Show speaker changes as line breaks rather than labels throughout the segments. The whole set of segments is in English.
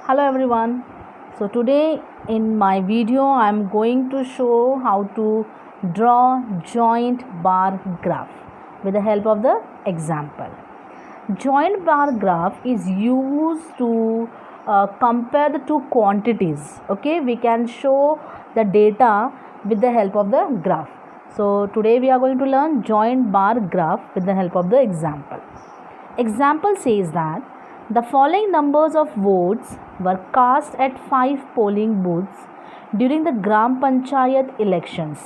Hello everyone. So today in my video I am going to show how to draw joint bar graph with the help of the example. Joint bar graph is used to compare the two quantities. Okay, we can show the data with the help of the graph. So today we are going to learn joint bar graph with the help of the example. Example says that the following numbers of votes were cast at 5 polling booths during the Gram Panchayat elections.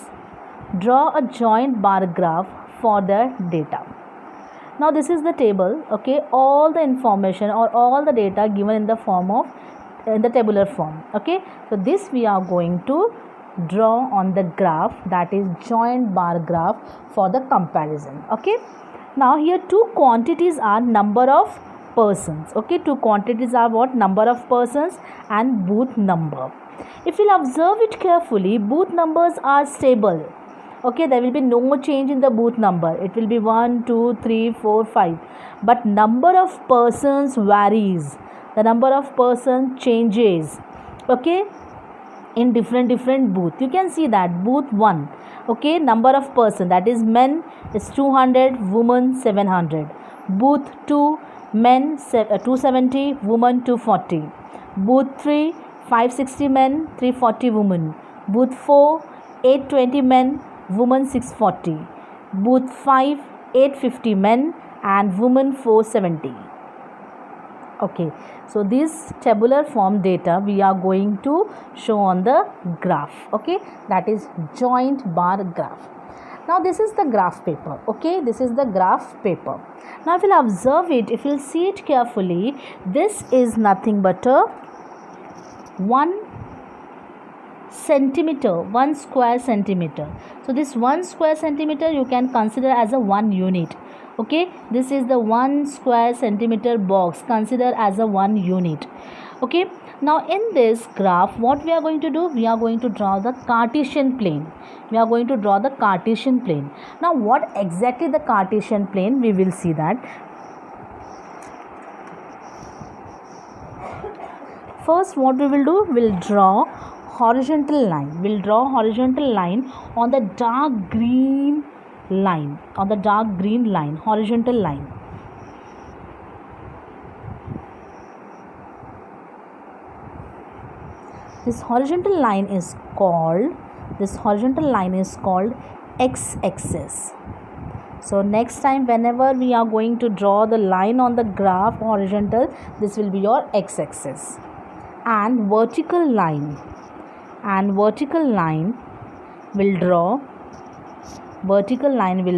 Draw a joint bar graph for the data. Now this is the table, okay, all the information or all the data given in the form of in the tabular form, okay. So this we are going to draw on the graph, that is joint bar graph for the comparison, okay. Now here two quantities are number of persons, okay. Two quantities are what? Number of persons and booth number. If you observe it carefully, booth numbers are stable, okay. There will be no change in the booth number. It will be 1 2 3 4 5, but number of persons varies. The number of persons changes, okay, in different booth. You can see that booth 1, okay, number of person, that is men is 200, women 700. Booth 2, men 270, women 240. Booth 3, 560 men, 340 women. Booth 4, 820 men, women 640. Booth 5, 850 men and women 470. Okay, so this tabular form data we are going to show on the graph, okay, that is joint bar graph. Now this is the graph paper, okay, this is the graph paper. Now if you'll observe it, if you'll see it carefully, this is nothing but a 1 centimeter, 1 square centimeter. So this 1 square centimeter you can consider as a 1 unit, okay. This is the 1 square centimeter box, consider as a 1 unit, okay. Now in this graph what we are going to do, we are going to draw the Cartesian plane. We are going to draw the Cartesian plane. Now what exactly the Cartesian plane, we will see that. First what we will do, we'll draw horizontal line. We'll draw horizontal line on the dark green line, on the dark green line, horizontal line. This horizontal line is called x-axis. So next time whenever we are going to draw the line on the graph horizontal, this will be your x-axis. And vertical line will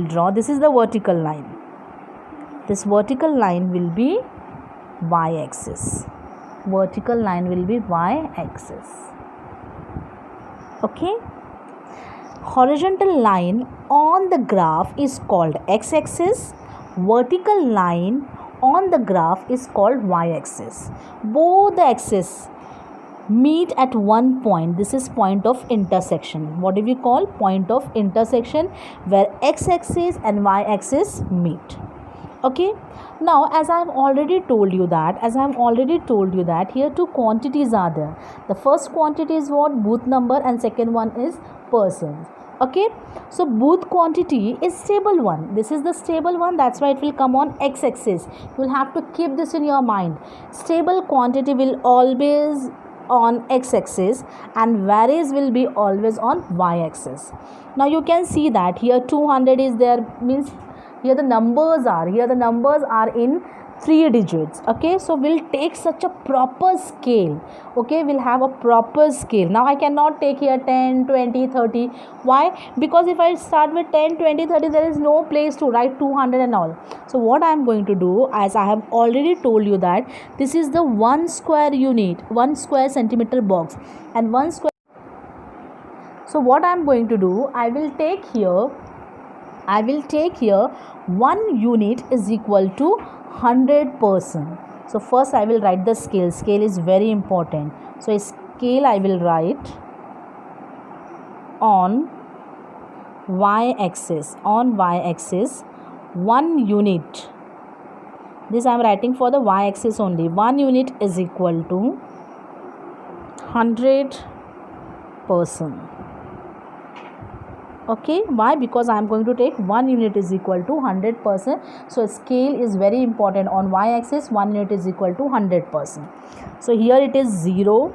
draw, this is the vertical line. This vertical line will be y-axis. Vertical line will be y-axis, okay. Horizontal line on the graph is called x-axis. Vertical line on the graph is called y-axis. Both the axes meet at one point. This is point of intersection. What do we call? Point of intersection, where x-axis and y-axis meet, okay. Now as I have already told you that here two quantities are there. The first quantity is what? Booth number, and second one is persons, okay. So booth quantity is stable one. This is the stable one, that's why it will come on x-axis. You will have to keep this in your mind. Stable quantity will always on x-axis and varies will be always on y-axis. Now you can see that here 200 is there, means here the numbers are in 3 digits, okay. So we'll take such a proper scale, okay, we'll have a proper scale. Now I cannot take here 10 20 30. Why? Because if I start with 10 20 30, there is no place to write 200 and all. So what I am going to do, as I have already told you that this is the 1 square unit, 1 square centimeter box and 1 square. So what I am going to do, I will take here 1 unit is equal to 100%. So first I will write the scale. Scale is very important. So a scale I will write on y-axis. 1 unit. This I am writing for the y-axis only. 1 unit is equal to 100%. Okay, why? Because I am going to take 1 unit is equal to 100%. So scale is very important. On y axis 1 unit is equal to 100%. So here it is 0.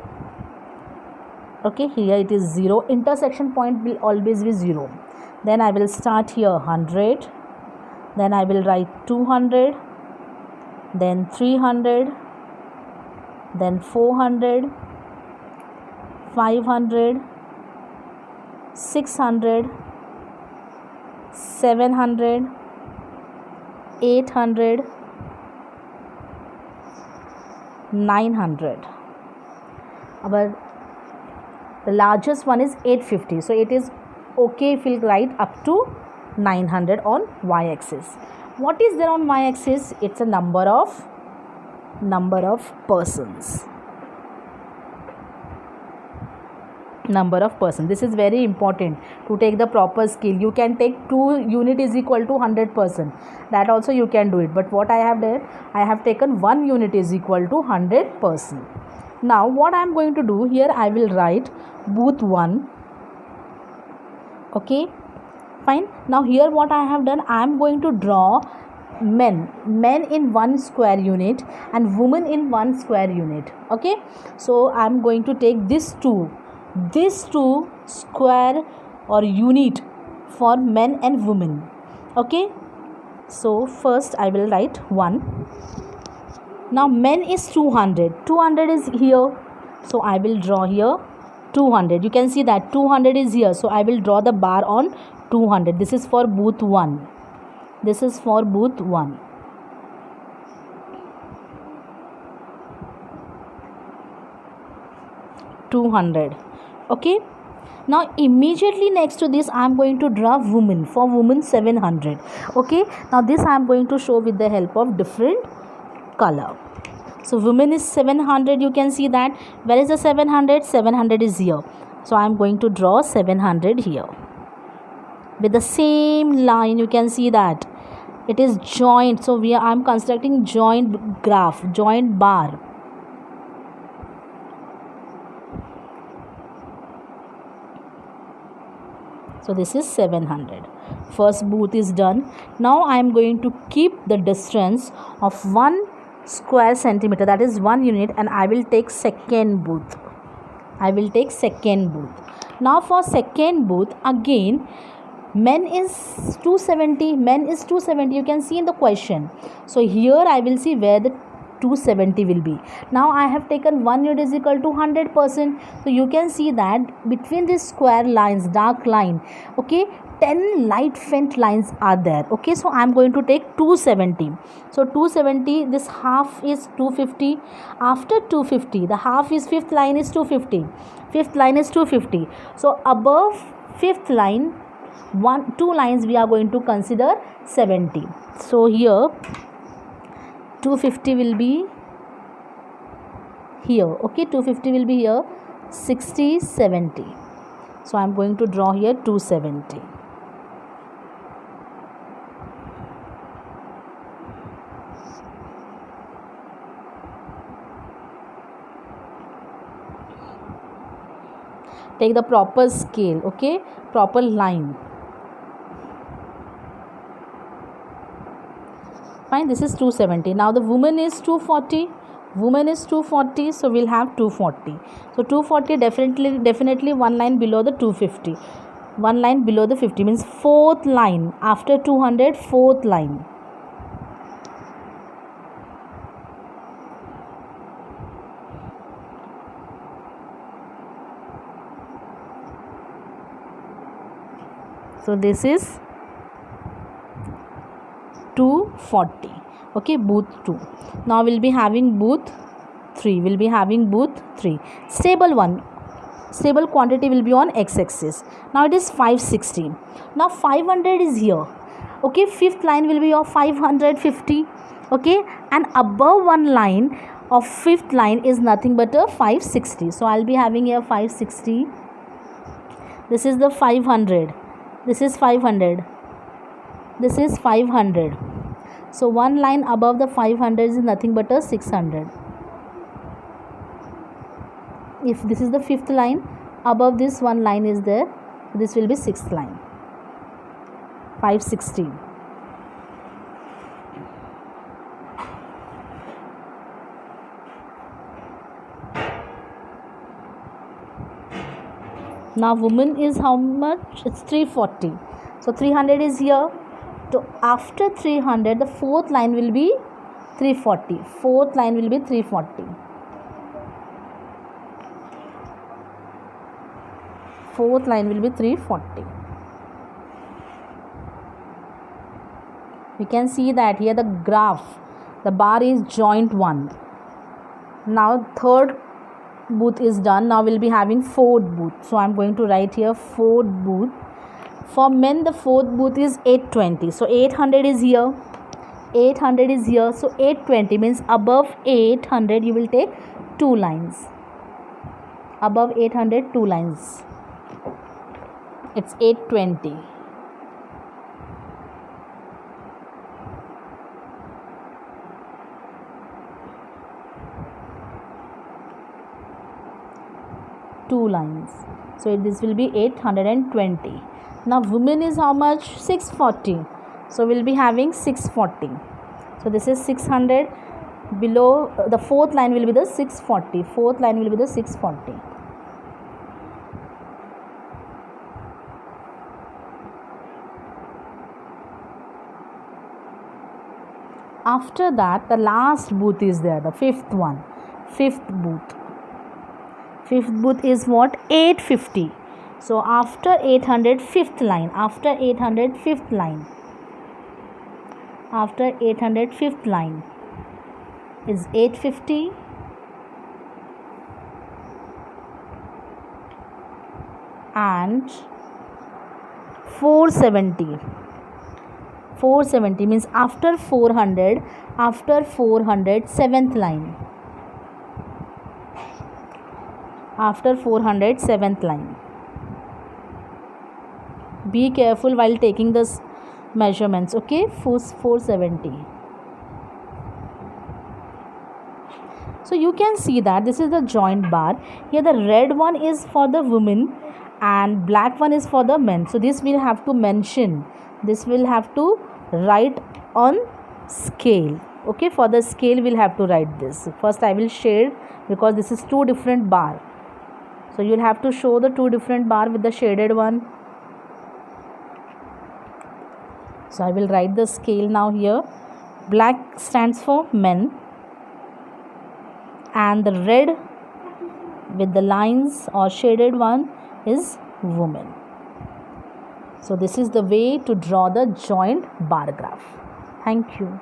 Okay, here it is 0. Intersection point will always be 0. Then I will start here 100. Then I will write 200. Then 300. Then 400. 500. 600, 700, 800, 900. But the largest one is 850. So it is okay if we write up to 900 on y-axis. What is there on y-axis? It's a number of persons. Number of persons. This is very important to take the proper scale. You can take 2 unit is equal to 100%. That also you can do it. But what I have done, I have taken 1 unit is equal to 100%. Now what I am going to do here, I will write booth 1. Okay, fine. Now here what I have done, I am going to draw men in 1 square unit and women in 1 square unit. Okay, so I am going to take these two square or unit for men and women. Okay, so first I will write 1. Now men is 200 is here, so I will draw here 200. You can see that 200 is here, so I will draw the bar on 200. This is for booth 1. This is for booth 1. $200. Okay, now immediately next to this I am going to draw women. For women 700. Okay, now this I am going to show with the help of different color. So women is 700. You can see that. Where is the 700? 700 is here, so I am going to draw 700 here with the same line. You can see that it is joint, so I am constructing joint graph, joint bar. So this is 700. First booth is done. Now I am going to keep the distance of 1 square centimeter, that is 1 unit, and I will take second booth. Now for second booth again, men is 270. You can see in the question. So here I will see where the 270 will be. Now I have taken 1 unit is equal to 100%. So you can see that between these square lines, dark line, okay, 10 light faint lines are there. Okay, so I am going to take 270. So 270, this half is 250. After 250, the half is fifth line is 250. Fifth line is 250. So above fifth line, 2 lines we are going to consider 70. So here 250 will be here. Okay, 250 will be here. 60, 70. So I am going to draw here 270. Take the proper scale. Okay, proper line. Fine, this is 270. Now the woman is 240. So we'll have 240. So 240 definitely 1 line below the 250. 1 line below the 50 means fourth line after 200, fourth line. So this is 240. Okay, booth 2. Now we'll be having booth 3. Stable quantity will be on x-axis. Now it is 560. Now 500 is here. Okay, fifth line will be of 550. Okay, and above one line of fifth line is nothing but a 560. So I'll be having here 560. This is the 500. This is 500. This is 500. So one line above the 500 is nothing but a 600. if this is the 5th line, above this one line is there, this will be 6th line. 516. Now woman is how much? It's 340. So 300 is here. So after 300, the 4th line will be 340. 4th line will be 340. 4th line will be 340. We can see that here the graph, the bar is joint 1. Now 3rd booth is done. Now we'll be having 4th booth. So I'm going to write here 4th booth. For men, the 4th booth is 820. So 800 is here. 800 is here. So 820 means above 800 you will take 2 lines. Above 800, 2 lines. It's 820. Two lines. So this will be 820. Now women is how much? 640. So we'll be having 640. So this is 600. Below the 4th line will be the 640. 4th line will be the 640. After that, the last booth is there, the 5th one. 5th booth. 5th booth is what? 850. So after 800, 5th line. After 800, 5th line. After 800, 5th line is 850. And 470. 470 means after 400, 7th line. After 400, 7th line. Be careful while taking this measurements. Okay, 470. So you can see that this is the joint bar. Here the red one is for the women and black one is for the men. So this we'll have to mention. This will have to write on scale. Okay, for the scale we'll have to write this. First I will shade because this is 2 different bar. So you'll have to show the 2 different bar with the shaded one. So I will write the scale now here. Black stands for men and the red with the lines or shaded one is women. So this is the way to draw the joint bar graph. Thank you.